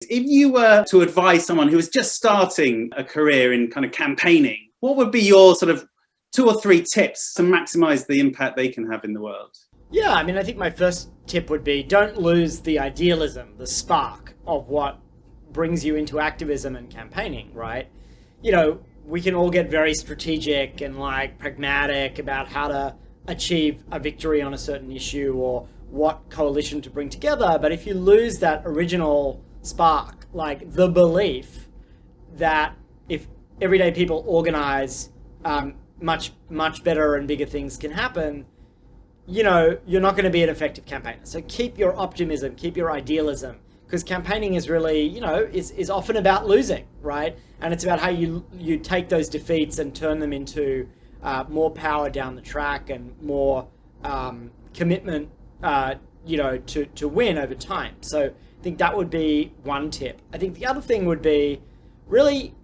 if you were to advise someone who was just starting a career in kind of campaigning, what would be your sort of 2 or 3 tips to maximize the impact they can have in the world? Yeah, I mean, I think my first tip would be don't lose the idealism, the spark of what brings you into activism and campaigning, right? You know, we can all get very strategic and like pragmatic about how to achieve a victory on a certain issue or what coalition to bring together. But if you lose that original spark, like the belief that if everyday people organize, much better and bigger things can happen, you know, you're not going to be an effective campaigner. So keep your optimism, keep your idealism, because campaigning is really, you know, is often about losing, right? And it's about how you take those defeats and turn them into more power down the track and more commitment, you know, to win over time. So I think that would be one tip. I think the other thing would be really,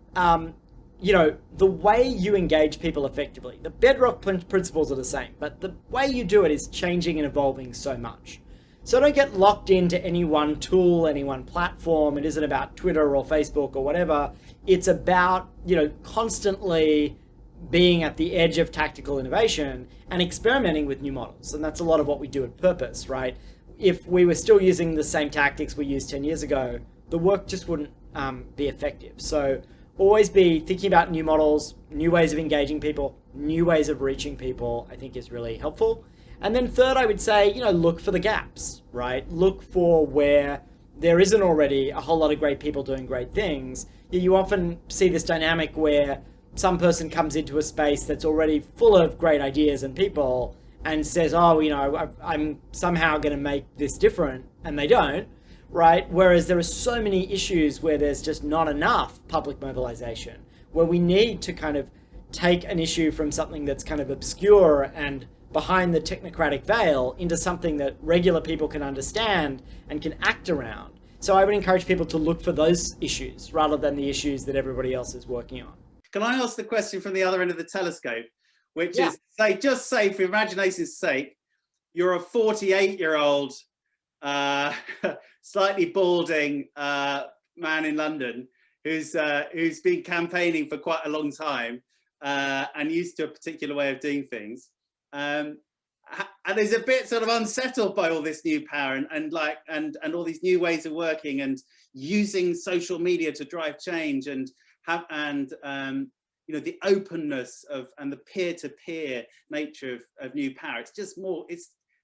you know, the way you engage people effectively. The bedrock principles are the same, but the way you do it is changing and evolving so much. So don't get locked into any one tool, any one platform. It isn't about Twitter or Facebook or whatever. It's about, you know, constantly being at the edge of tactical innovation and experimenting with new models. And that's a lot of what we do at Purpose, right? If we were still using the same tactics we used 10 years ago, the work just wouldn't be effective. So always be thinking about new models, new ways of engaging people, new ways of reaching people, I think is really helpful. And then third, I would say, you know, look for the gaps, right? Look for where there isn't already a whole lot of great people doing great things. You often see this dynamic where some person comes into a space that's already full of great ideas and people and says, oh, you know, I'm somehow going to make this different, and they don't. Right? Whereas there are so many issues where there's just not enough public mobilization, where we need to kind of take an issue from something that's kind of obscure and behind the technocratic veil into something that regular people can understand and can act around. So I would encourage people to look for those issues rather than the issues that everybody else is working on. Can I ask the question from the other end of the telescope, which is, say, for imagination's sake, you're a 48-year-old slightly balding man in London who's been campaigning for quite a long time and used to a particular way of doing things, and is a bit sort of unsettled by all this new power and all these new ways of working and using social media to drive change and you know, the openness of and the peer-to-peer nature of new power. It's just more.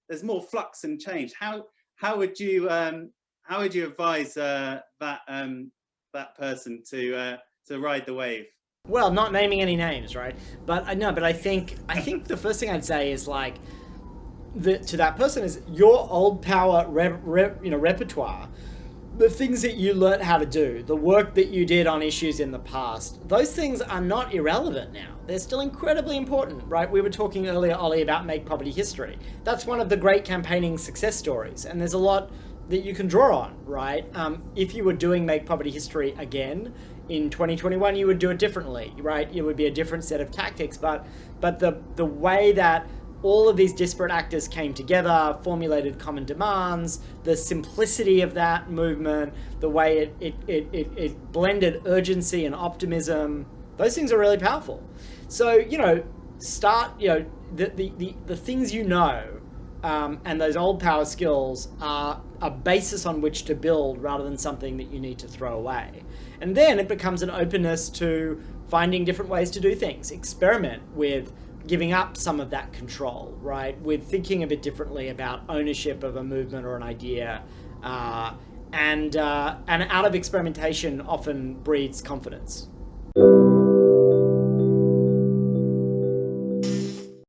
There's more flux and change. How would you advise that person to ride the wave? Well, not naming any names, right? But I think the first thing I'd say is like to that person is your old power repertoire, the things that you learned how to do, the work that you did on issues in the past, those things are not irrelevant now. They're still incredibly important, right? We were talking earlier, Ollie, about Make Poverty History. That's one of the great campaigning success stories, and there's a lot that you can draw on, right? If you were doing Make Poverty History again in 2021, you would do it differently, right? It would be a different set of tactics, but the way that all of these disparate actors came together, formulated common demands, the simplicity of that movement, the way it blended urgency and optimism, those things are really powerful. So, you know, start, you know, the things you know, and those old power skills are a basis on which to build rather than something that you need to throw away. And then it becomes an openness to finding different ways to do things. Experiment with giving up some of that control, right? With thinking a bit differently about ownership of a movement or an idea. And out of experimentation often breeds confidence.